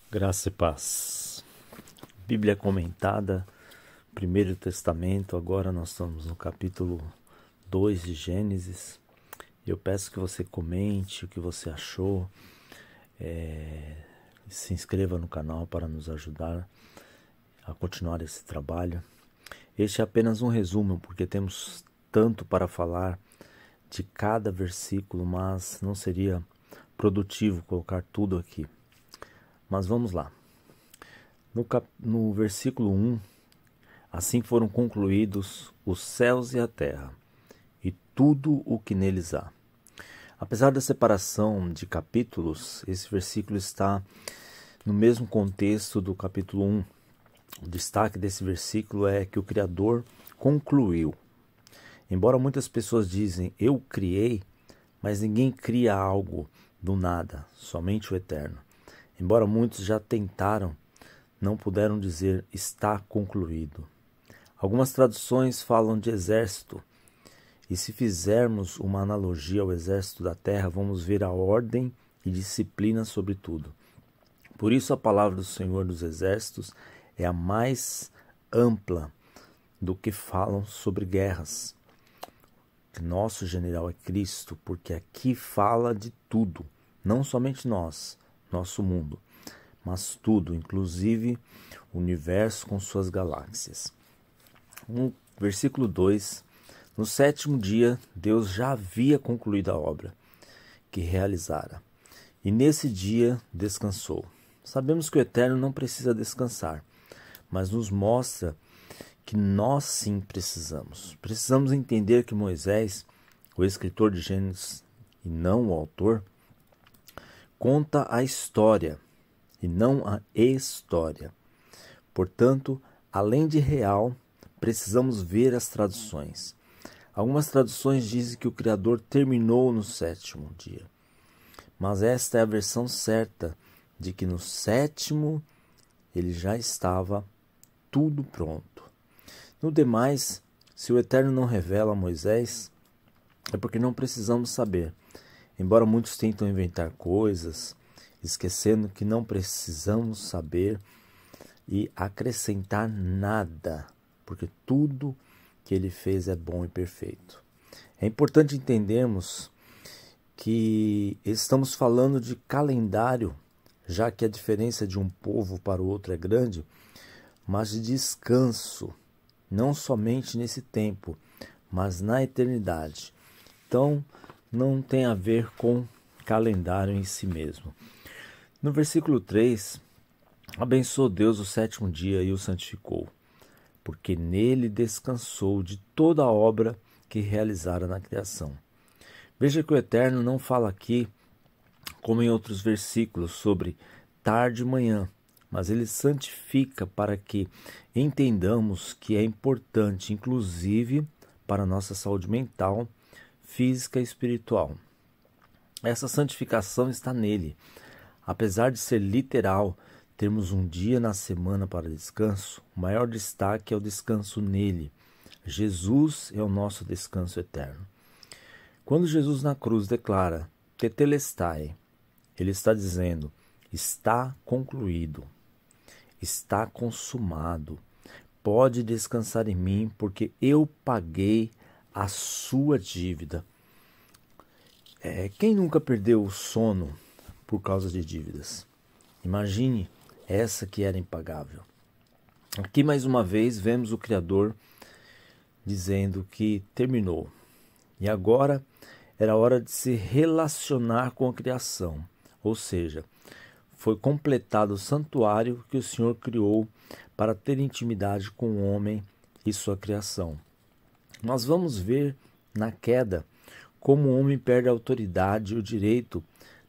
Graça e paz. Bíblia comentada, Primeiro Testamento. Agora nós estamos no capítulo 2 de Gênesis. Eu peço que você comente o que você achou. Se inscreva no canal para nos ajudar a continuar esse trabalho. Este é apenas um resumo, porque temos tanto para falar de cada versículo, mas não seria produtivo colocar tudo aqui. Mas vamos lá. No versículo 1, assim foram concluídos os céus e a terra, e tudo o que neles há. Apesar da separação de capítulos, esse versículo está no mesmo contexto do capítulo 1. O destaque desse versículo é que o Criador concluiu. Embora muitas pessoas dizem, eu criei, mas ninguém cria algo do nada, somente o Eterno. Embora muitos já tentaram, não puderam dizer, está concluído. Algumas traduções falam de exército, e se fizermos uma analogia ao exército da terra, vamos ver a ordem e disciplina sobre tudo. Por isso a palavra do Senhor dos Exércitos é a mais ampla do que falam sobre guerras. Nosso general é Cristo, porque aqui fala de tudo, não somente nós, nosso mundo, mas tudo, inclusive o universo com suas galáxias. No versículo 2, no sétimo dia, Deus já havia concluído a obra que realizara, e nesse dia descansou. Sabemos que o Eterno não precisa descansar, mas nos mostra que nós sim precisamos. Precisamos entender que Moisés, o escritor de Gênesis e não o autor, conta a história e não a história. Portanto, além de real, precisamos ver as traduções. Algumas traduções dizem que o Criador terminou no sétimo dia. Mas esta é a versão certa de que no sétimo ele já estava tudo pronto. No demais, se o Eterno não revela a Moisés, é porque não precisamos saber. Embora muitos tentam inventar coisas, esquecendo que não precisamos saber e acrescentar nada, porque tudo que ele fez é bom e perfeito. É importante entendermos que estamos falando de calendário, já que a diferença de um povo para o outro é grande, mas de descanso, não somente nesse tempo, mas na eternidade. Então, não tem a ver com calendário em si mesmo. No versículo 3, abençoou Deus o sétimo dia e o santificou, porque nele descansou de toda a obra que realizara na criação. Veja que o Eterno não fala aqui, como em outros versículos, sobre tarde e manhã, mas ele santifica para que entendamos que é importante, inclusive para a nossa saúde mental, física e espiritual. Essa santificação está nele. Apesar de ser literal, termos um dia na semana para descanso, o maior destaque é o descanso nele. Jesus é o nosso descanso eterno. Quando Jesus na cruz declara, tetelestai, ele está dizendo, está concluído, está consumado, pode descansar em mim, porque eu paguei a sua dívida. Quem nunca perdeu o sono por causa de dívidas? Imagine essa que era impagável. Aqui mais uma vez vemos o Criador dizendo que terminou. E agora era hora de se relacionar com a criação. Ou seja, foi completado o santuário que o Senhor criou para ter intimidade com o homem e sua criação. Nós vamos ver na queda como o homem perde a autoridade e o direito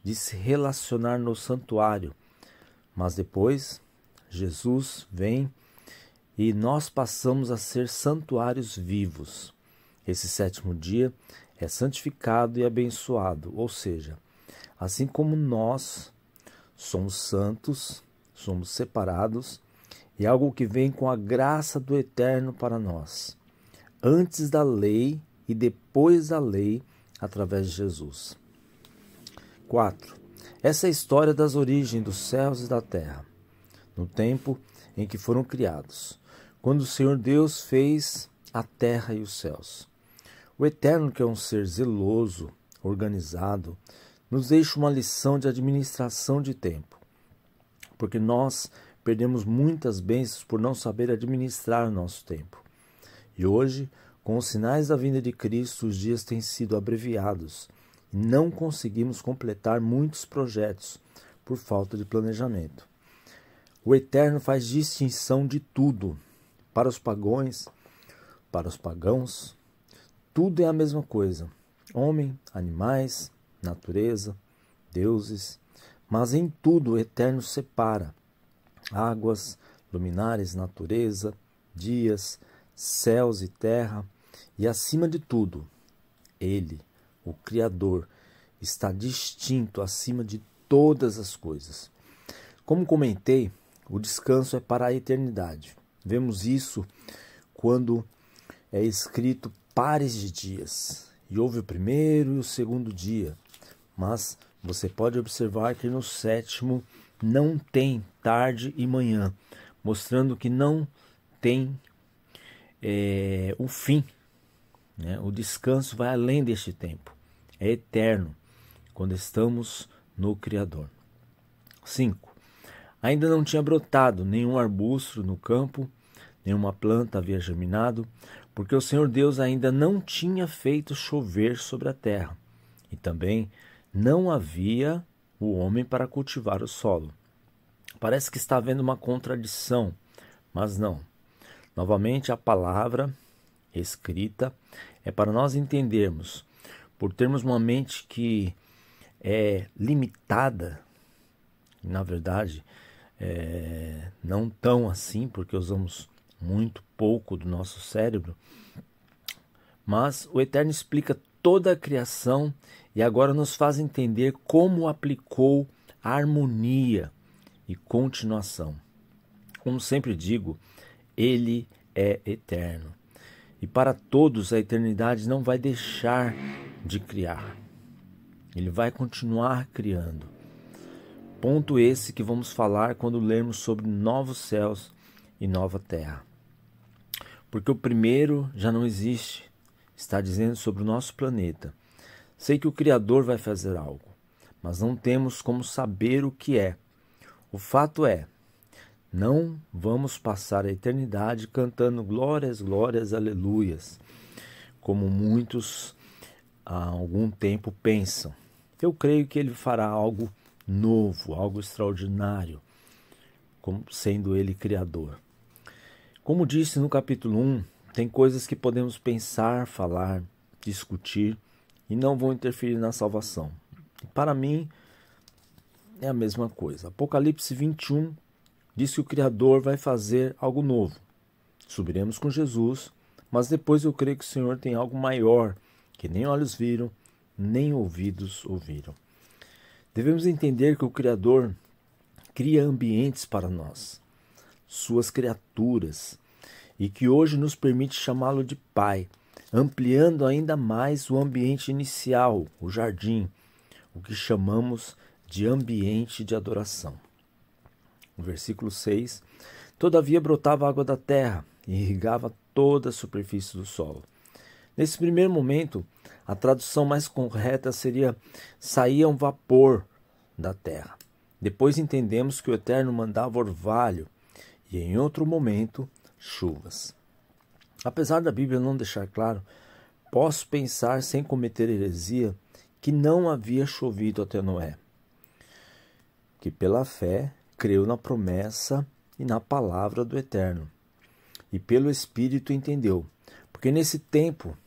de se relacionar no santuário. Mas depois, Jesus vem e nós passamos a ser santuários vivos. Esse sétimo dia é santificado e abençoado, ou seja, assim como nós somos santos, somos separados, e algo que vem com a graça do Eterno para nós, antes da lei e depois da lei, através de Jesus. 4. Essa é a história das origens dos céus e da terra, no tempo em que foram criados, quando o Senhor Deus fez a terra e os céus. O Eterno, que é um ser zeloso, organizado, nos deixa uma lição de administração de tempo, porque nós perdemos muitas bênçãos por não saber administrar o nosso tempo. E hoje, com os sinais da vinda de Cristo, os dias têm sido abreviados e não conseguimos completar muitos projetos por falta de planejamento. O Eterno faz distinção de tudo. Para os pagãos, tudo é a mesma coisa. Homem, animais, natureza, deuses. Mas em tudo o Eterno separa águas, luminares, natureza, dias, céus e terra. E acima de tudo, Ele, o Criador, está distinto acima de todas as coisas. Como comentei, o descanso é para a eternidade. Vemos isso quando é escrito pares de dias. E houve o primeiro e o segundo dia. Mas você pode observar que no sétimo não tem tarde e manhã, mostrando que não tem o fim. O descanso vai além deste tempo. É eterno, quando estamos no Criador. 5. Ainda não tinha brotado nenhum arbusto no campo, nenhuma planta havia germinado, porque o Senhor Deus ainda não tinha feito chover sobre a terra, e também não havia o homem para cultivar o solo. Parece que está havendo uma contradição, mas não. Novamente, a palavra escrita é para nós entendermos, por termos uma mente que é limitada, na verdade, não tão assim, porque usamos muito pouco do nosso cérebro, mas o Eterno explica toda a criação e agora nos faz entender como aplicou a harmonia e continuação. Como sempre digo, Ele é eterno. E para todos a eternidade não vai deixar de criar. Ele vai continuar criando. Ponto esse que vamos falar quando lermos sobre novos céus e nova terra. Porque o primeiro já não existe. Está dizendo sobre o nosso planeta. Sei que o Criador vai fazer algo, mas não temos como saber o que é. O fato é, não vamos passar a eternidade cantando glórias, glórias, aleluias, como muitos há algum tempo pensam. Eu creio que Ele fará algo novo, algo extraordinário, como sendo Ele Criador. Como disse no capítulo 1, tem coisas que podemos pensar, falar, discutir e não vão interferir na salvação. E para mim é a mesma coisa. Apocalipse 21 diz que o Criador vai fazer algo novo. Subiremos com Jesus, mas depois eu creio que o Senhor tem algo maior, que nem olhos viram, nem ouvidos ouviram. Devemos entender que o Criador cria ambientes para nós, suas criaturas, e que hoje nos permite chamá-lo de Pai, ampliando ainda mais o ambiente inicial, o jardim, o que chamamos de ambiente de adoração. No versículo 6, todavia brotava água da terra e irrigava toda a superfície do solo. Nesse primeiro momento, a tradução mais correta seria saía um vapor da terra. Depois entendemos que o Eterno mandava orvalho e em outro momento chuvas. Apesar da Bíblia não deixar claro, posso pensar sem cometer heresia que não havia chovido até Noé, que pela fé creu na promessa e na palavra do Eterno, e pelo Espírito entendeu, porque nesse tempo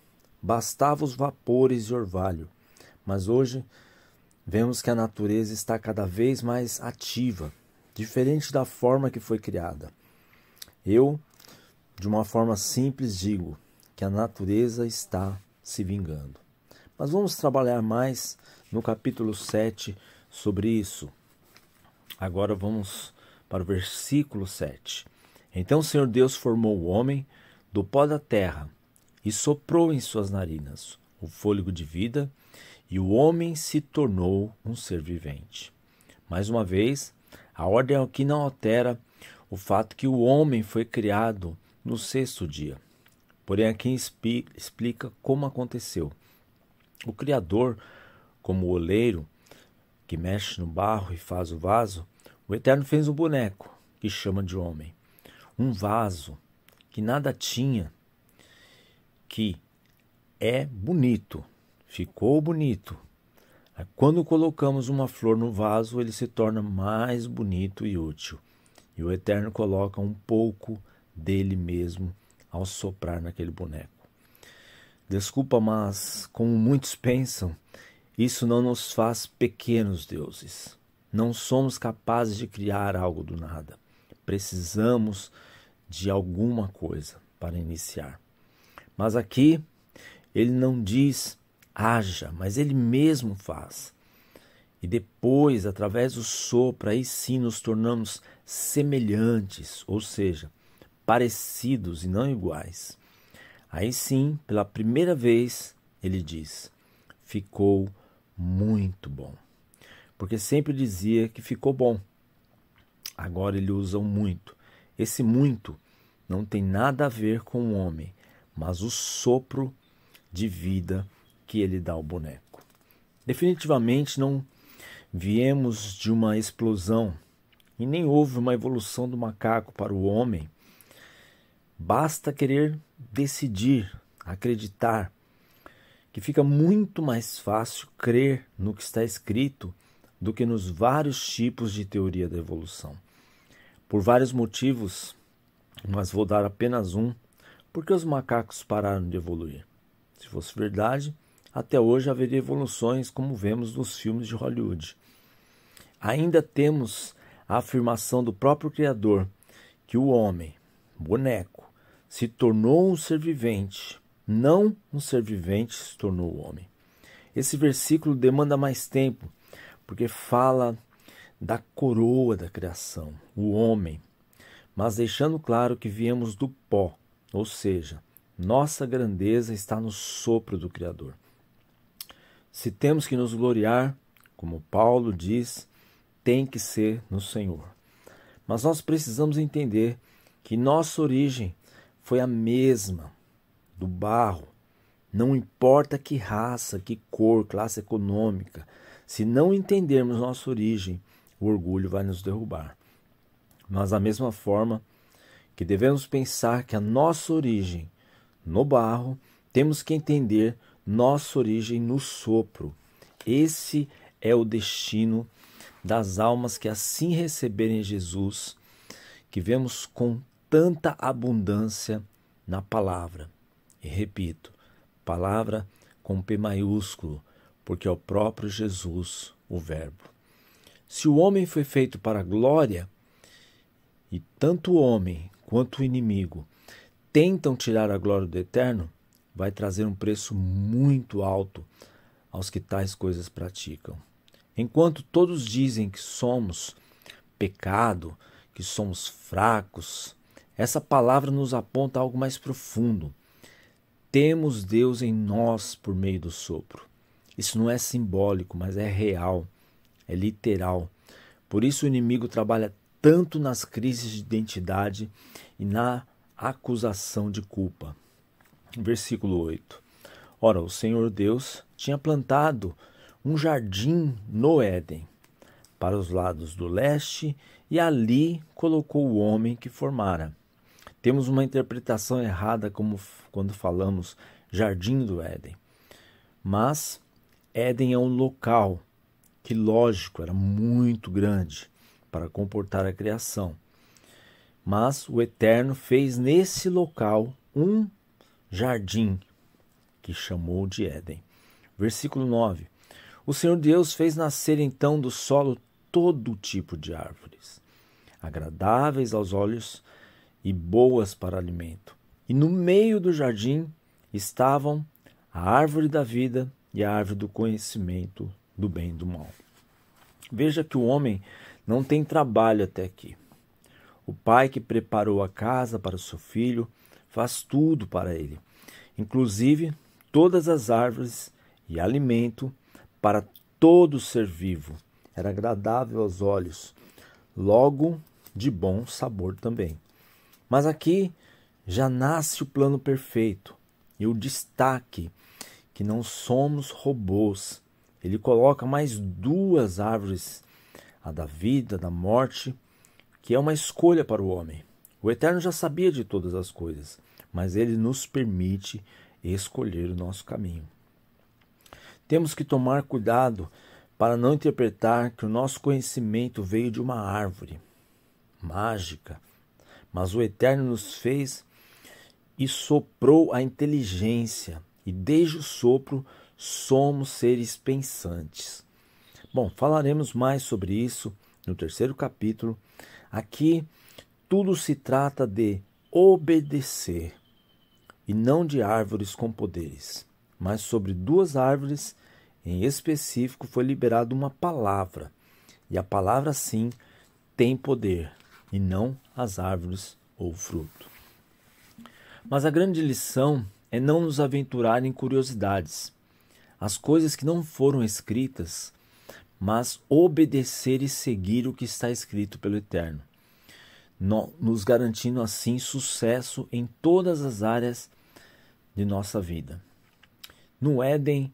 bastava os vapores de orvalho, mas hoje vemos que a natureza está cada vez mais ativa, diferente da forma que foi criada. Eu, de uma forma simples, digo que a natureza está se vingando. Mas vamos trabalhar mais no capítulo 7 sobre isso. Agora vamos para o versículo 7. Então o Senhor Deus formou o homem do pó da terra e soprou em suas narinas o fôlego de vida, e o homem se tornou um ser vivente. Mais uma vez, a ordem aqui não altera o fato que o homem foi criado no sexto dia. Porém, aqui explica como aconteceu. O Criador, como o oleiro que mexe no barro e faz o vaso, o Eterno fez um boneco que chama de homem. Um vaso que nada tinha, que é bonito, ficou bonito. Quando colocamos uma flor no vaso, ele se torna mais bonito e útil. E o Eterno coloca um pouco dele mesmo ao soprar naquele boneco. Desculpa, mas como muitos pensam, isso não nos faz pequenos deuses. Não somos capazes de criar algo do nada. Precisamos de alguma coisa para iniciar. Mas aqui ele não diz haja, mas ele mesmo faz. E depois, através do sopro, aí sim nos tornamos semelhantes, ou seja, parecidos e não iguais. Aí sim, pela primeira vez, ele diz, ficou muito bom. Porque sempre dizia que ficou bom. Agora ele usa o muito. Esse muito não tem nada a ver com o homem, mas o sopro de vida que ele dá ao boneco. Definitivamente não viemos de uma explosão e nem houve uma evolução do macaco para o homem. Basta querer decidir, acreditar, que fica muito mais fácil crer no que está escrito do que nos vários tipos de teoria da evolução. Por vários motivos, mas vou dar apenas um, porque os macacos pararam de evoluir. Se fosse verdade, até hoje haveria evoluções como vemos nos filmes de Hollywood. Ainda temos a afirmação do próprio Criador que o homem, boneco, se tornou um ser vivente, não um ser vivente se tornou o homem. Esse versículo demanda mais tempo, porque fala da coroa da criação, o homem, mas deixando claro que viemos do pó, ou seja, nossa grandeza está no sopro do Criador. Se temos que nos gloriar, como Paulo diz, tem que ser no Senhor. Mas nós precisamos entender que nossa origem foi a mesma, do barro. Não importa que raça, que cor, classe econômica, se não entendermos nossa origem, o orgulho vai nos derrubar. Mas da mesma forma que devemos pensar que a nossa origem no barro, temos que entender nossa origem no sopro. Esse é o destino das almas que assim receberem Jesus, que vemos com tanta abundância na palavra. E repito, palavra com P maiúsculo, porque é o próprio Jesus, o Verbo. Se o homem foi feito para a glória, e tanto o homem quanto o inimigo tentam tirar a glória do Eterno, vai trazer um preço muito alto aos que tais coisas praticam. Enquanto todos dizem que somos pecado, que somos fracos, essa palavra nos aponta algo mais profundo. Temos Deus em nós por meio do sopro. Isso não é simbólico, mas é real, é literal. Por isso o inimigo trabalha tanto nas crises de identidade e na acusação de culpa. Versículo 8. Ora, o Senhor Deus tinha plantado um jardim no Éden, para os lados do leste, e ali colocou o homem que formara. Temos uma interpretação errada quando falamos jardim do Éden. Mas Éden é um local que, lógico, era muito grande para comportar a criação. Mas o Eterno fez nesse local um jardim, que chamou de Éden. Versículo 9. O Senhor Deus fez nascer então do solo todo tipo de árvores, agradáveis aos olhos e boas para alimento. E no meio do jardim estavam a árvore da vida e a árvore do conhecimento do bem e do mal. Veja que o homem não tem trabalho até aqui. O pai que preparou a casa para o seu filho faz tudo para ele, inclusive todas as árvores e alimento para todo ser vivo. Era agradável aos olhos, logo de bom sabor também. Mas aqui já nasce o plano perfeito e o destaque que não somos robôs. Ele coloca mais duas árvores, a da vida, da morte, que é uma escolha para o homem. O Eterno já sabia de todas as coisas, mas ele nos permite escolher o nosso caminho. Temos que tomar cuidado para não interpretar que o nosso conhecimento veio de uma árvore mágica, mas o Eterno nos fez e soprou a inteligência, e desde o sopro somos seres pensantes. Bom, falaremos mais sobre isso no terceiro capítulo. Aqui tudo se trata de obedecer, e não de árvores com poderes, mas sobre duas árvores em específico foi liberada uma palavra, e a palavra sim tem poder, e não as árvores ou o fruto. Mas a grande lição é não nos aventurar em curiosidades, as coisas que não foram escritas, mas obedecer e seguir o que está escrito pelo Eterno, nos garantindo assim sucesso em todas as áreas de nossa vida. No Éden,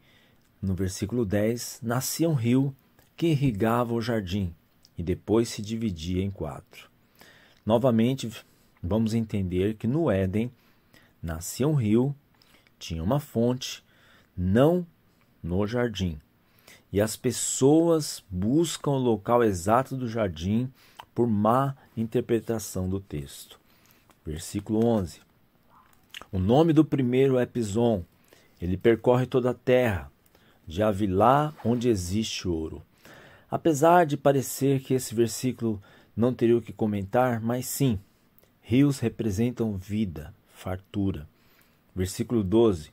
no versículo 10, nascia um rio que irrigava o jardim e depois se dividia em 4. Novamente, vamos entender que no Éden nascia um rio, tinha uma fonte, não no jardim. E as pessoas buscam o local exato do jardim por má interpretação do texto. Versículo 11. O nome do primeiro é Pison. Ele percorre toda a terra, de Havilá, onde existe ouro. Apesar de parecer que esse versículo não teria o que comentar, mas sim, rios representam vida, fartura. Versículo 12.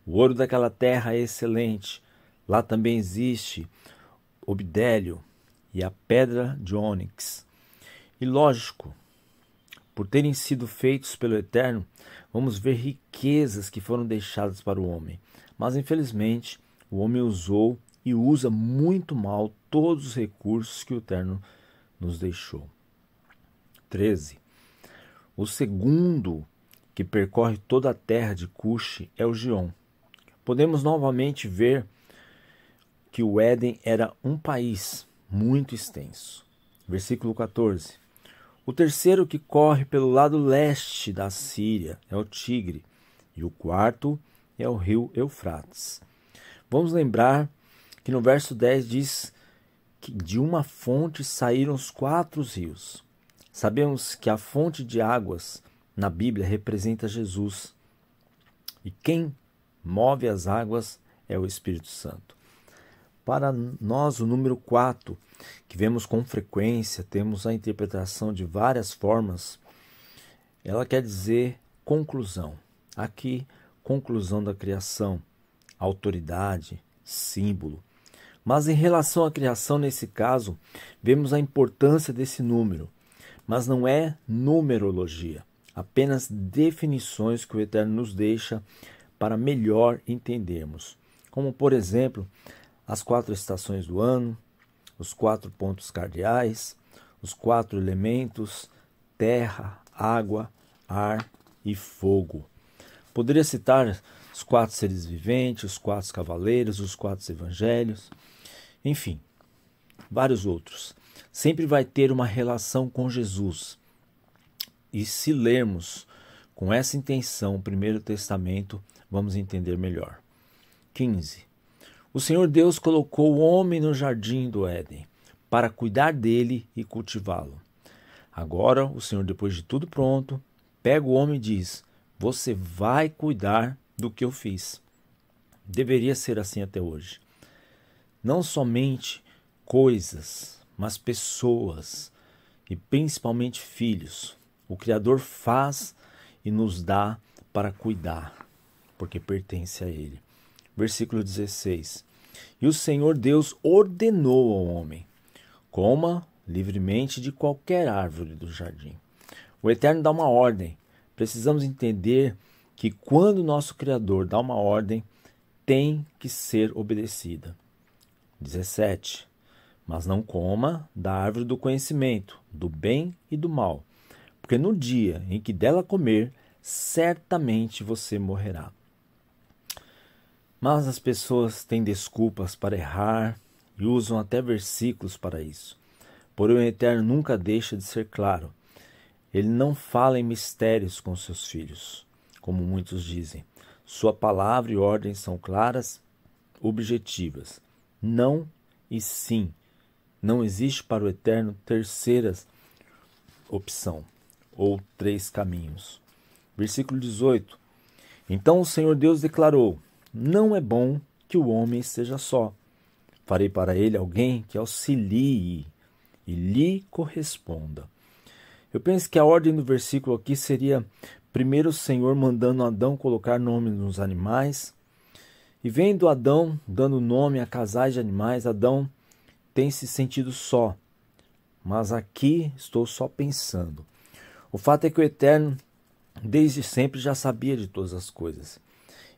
O ouro daquela terra é excelente. Lá também existe o bidélio e a pedra de ônix. E lógico, por terem sido feitos pelo Eterno, vamos ver riquezas que foram deixadas para o homem. Mas infelizmente, o homem usou e usa muito mal todos os recursos que o Eterno nos deixou. 13. O segundo que percorre toda a terra de Cuxi é o Gion. Podemos novamente ver que o Éden era um país muito extenso. Versículo 14. O terceiro que corre pelo lado leste da Síria é o Tigre, e o quarto é o rio Eufrates. Vamos lembrar que no verso 10 diz que de uma fonte saíram os 4 rios. Sabemos que a fonte de águas na Bíblia representa Jesus, e quem move as águas é o Espírito Santo. Para nós, o número 4, que vemos com frequência, temos a interpretação de várias formas, ela quer dizer conclusão. Aqui, conclusão da criação, autoridade, símbolo. Mas em relação à criação, nesse caso, vemos a importância desse número, mas não é numerologia, apenas definições que o Eterno nos deixa para melhor entendermos. Como, por exemplo, as 4 estações do ano, os 4 pontos cardeais, os 4 elementos, terra, água, ar e fogo. Poderia citar os 4 seres viventes, os 4 cavaleiros, os 4 evangelhos, enfim, vários outros. Sempre vai ter uma relação com Jesus. E se lermos com essa intenção o Primeiro Testamento, vamos entender melhor. 15. O Senhor Deus colocou o homem no jardim do Éden para cuidar dele e cultivá-lo. Agora, o Senhor, depois de tudo pronto, pega o homem e diz: você vai cuidar do que eu fiz. Deveria ser assim até hoje. Não somente coisas, mas pessoas e principalmente filhos. O Criador faz e nos dá para cuidar, porque pertence a Ele. Versículo 16. E o Senhor Deus ordenou ao homem: coma livremente de qualquer árvore do jardim, O Eterno dá uma ordem. Precisamos entender que quando o nosso Criador dá uma ordem, tem que ser obedecida. 17. Mas não coma da árvore do conhecimento, do bem e do mal, porque no dia em que dela comer, certamente você morrerá. Mas as pessoas têm desculpas para errar e usam até versículos para isso. Porém, o Eterno nunca deixa de ser claro. Ele não fala em mistérios com seus filhos, como muitos dizem. Sua palavra e ordem são claras, objetivas. Não e sim. Não existe para o Eterno terceira opção ou três caminhos. Versículo 18. Então o Senhor Deus declarou: não é bom que o homem esteja só. Farei para ele alguém que auxilie e lhe corresponda. Eu penso que a ordem do versículo aqui seria primeiro o Senhor mandando Adão colocar nome nos animais. E vendo Adão dando nome a casais de animais, Adão tem se sentido só. Mas aqui estou só pensando. O fato é que o Eterno desde sempre já sabia de todas as coisas.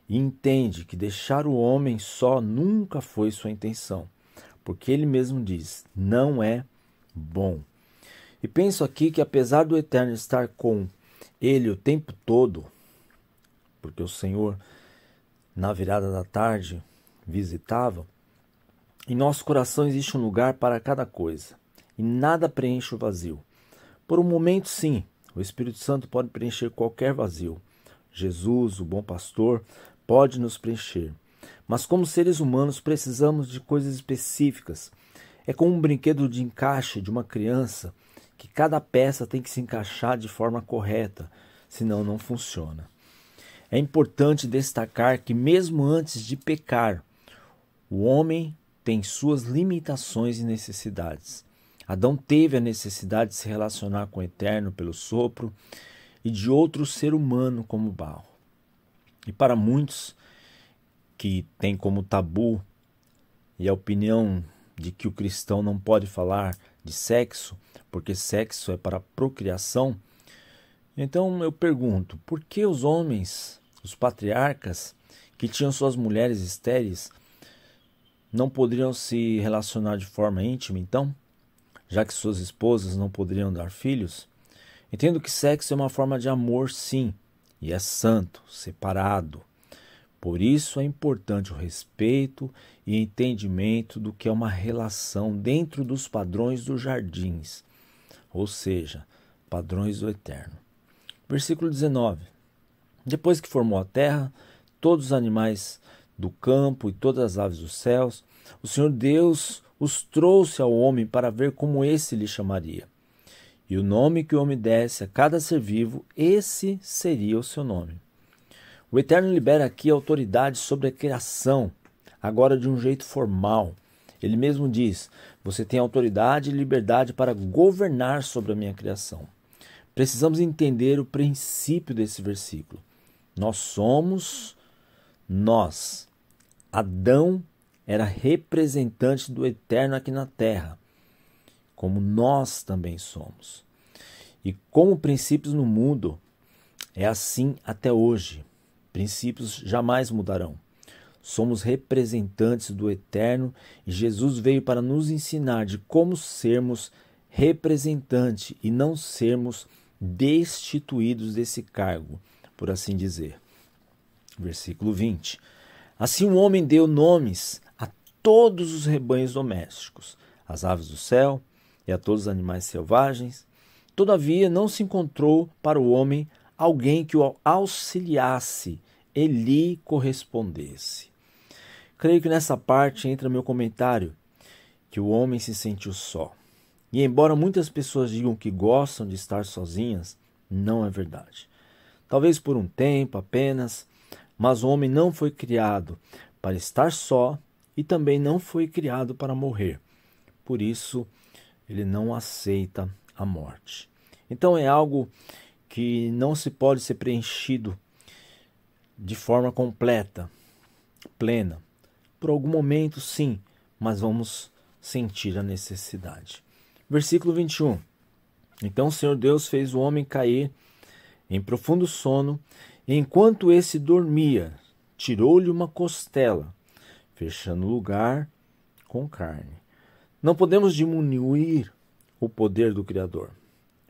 E entende que deixar o homem só nunca foi sua intenção. Porque ele mesmo diz, não é bom. E penso aqui que apesar do Eterno estar com ele o tempo todo, porque o Senhor na virada da tarde visitava, em nosso coração existe um lugar para cada coisa, e nada preenche o vazio. Por um momento, sim, o Espírito Santo pode preencher qualquer vazio. Jesus, o bom pastor, pode nos preencher. Mas como seres humanos precisamos de coisas específicas. É como um brinquedo de encaixe de uma criança, que cada peça tem que se encaixar de forma correta, senão não funciona. É importante destacar que mesmo antes de pecar, o homem tem suas limitações e necessidades. Adão teve a necessidade de se relacionar com o Eterno pelo sopro e de outro ser humano como barro. E para muitos que têm como tabu e a opinião de que o cristão não pode falar de sexo, porque sexo é para procriação, então eu pergunto, por que os homens, os patriarcas, que tinham suas mulheres estéreis, não poderiam se relacionar de forma íntima, então? Já que suas esposas não poderiam dar filhos? Entendo que sexo é uma forma de amor, sim, e é santo, separado. Por isso é importante o respeito e entendimento do que é uma relação dentro dos padrões dos jardins, ou seja, padrões do Eterno. Versículo 19. Depois que formou a terra, todos os animais do campo e todas as aves dos céus, o Senhor Deus os trouxe ao homem para ver como esse lhe chamaria. E o nome que o homem desse a cada ser vivo, esse seria o seu nome. O Eterno libera aqui a autoridade sobre a criação, agora de um jeito formal. Ele mesmo diz, você tem autoridade e liberdade para governar sobre a minha criação. Precisamos entender o princípio desse versículo. Adão era representante do Eterno aqui na terra, como nós também somos. E como princípios no mundo, é assim até hoje. Princípios jamais mudarão. Somos representantes do Eterno e Jesus veio para nos ensinar de como sermos representante e não sermos destituídos desse cargo, por assim dizer. Versículo 20. Assim o homem deu nomes a todos os rebanhos domésticos, às aves do céu e a todos os animais selvagens. Todavia não se encontrou para o homem alguém que o auxiliasse e lhe correspondesse. Creio que nessa parte entra meu comentário, que o homem se sentiu só. E embora muitas pessoas digam que gostam de estar sozinhas, não é verdade. Talvez por um tempo apenas, mas o homem não foi criado para estar só e também não foi criado para morrer. Por isso, ele não aceita a morte. Então é algo que não se pode ser preenchido de forma completa, plena. Por algum momento, sim, mas vamos sentir a necessidade. Versículo 21. Então o Senhor Deus fez o homem cair em profundo sono, e enquanto esse dormia, tirou-lhe uma costela, fechando o lugar com carne. Não podemos diminuir o poder do Criador,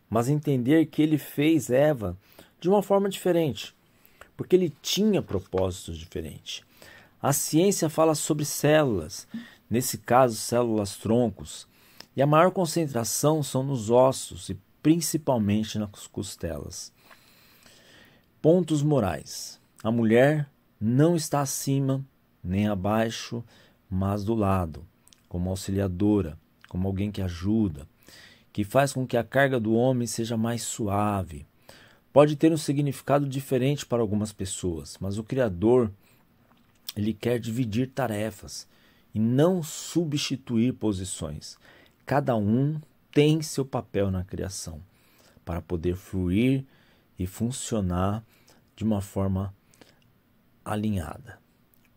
mas entender que ele fez Eva de uma forma diferente, porque ele tinha propósitos diferentes. A ciência fala sobre células, nesse caso células troncos, e a maior concentração são nos ossos e principalmente nas costelas. Pontos morais. A mulher não está acima nem abaixo, mas do lado, como auxiliadora, como alguém que ajuda, que faz com que a carga do homem seja mais suave. Pode ter um significado diferente para algumas pessoas, mas o Criador, ele quer dividir tarefas e não substituir posições. Cada um tem seu papel na criação para poder fluir e funcionar de uma forma alinhada.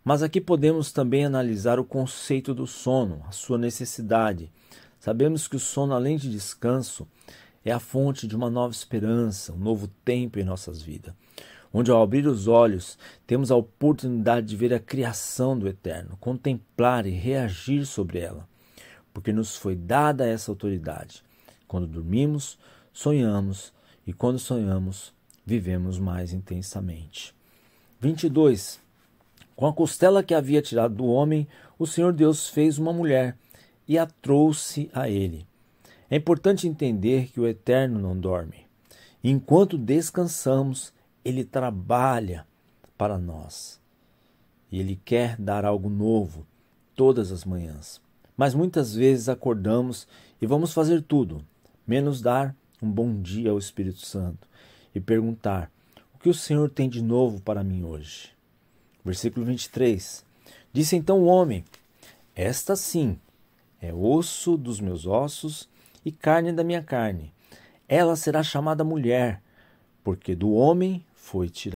Mas aqui podemos também analisar o conceito do sono, a sua necessidade. Sabemos que o sono, além de descanso, é a fonte de uma nova esperança, um novo tempo em nossas vidas, onde ao abrir os olhos temos a oportunidade de ver a criação do Eterno, contemplar e reagir sobre ela, porque nos foi dada essa autoridade. Quando dormimos, sonhamos, e quando sonhamos, vivemos mais intensamente. 22. Com a costela que havia tirado do homem, o Senhor Deus fez uma mulher e a trouxe a ele. É importante entender que o Eterno não dorme. Enquanto descansamos, ele trabalha para nós. E ele quer dar algo novo todas as manhãs. Mas muitas vezes acordamos e vamos fazer tudo, menos dar um bom dia ao Espírito Santo e perguntar: o que o Senhor tem de novo para mim hoje? Versículo 23. Disse então o homem: esta sim é osso dos meus ossos e carne da minha carne. Ela será chamada mulher, porque do homem foi tirada.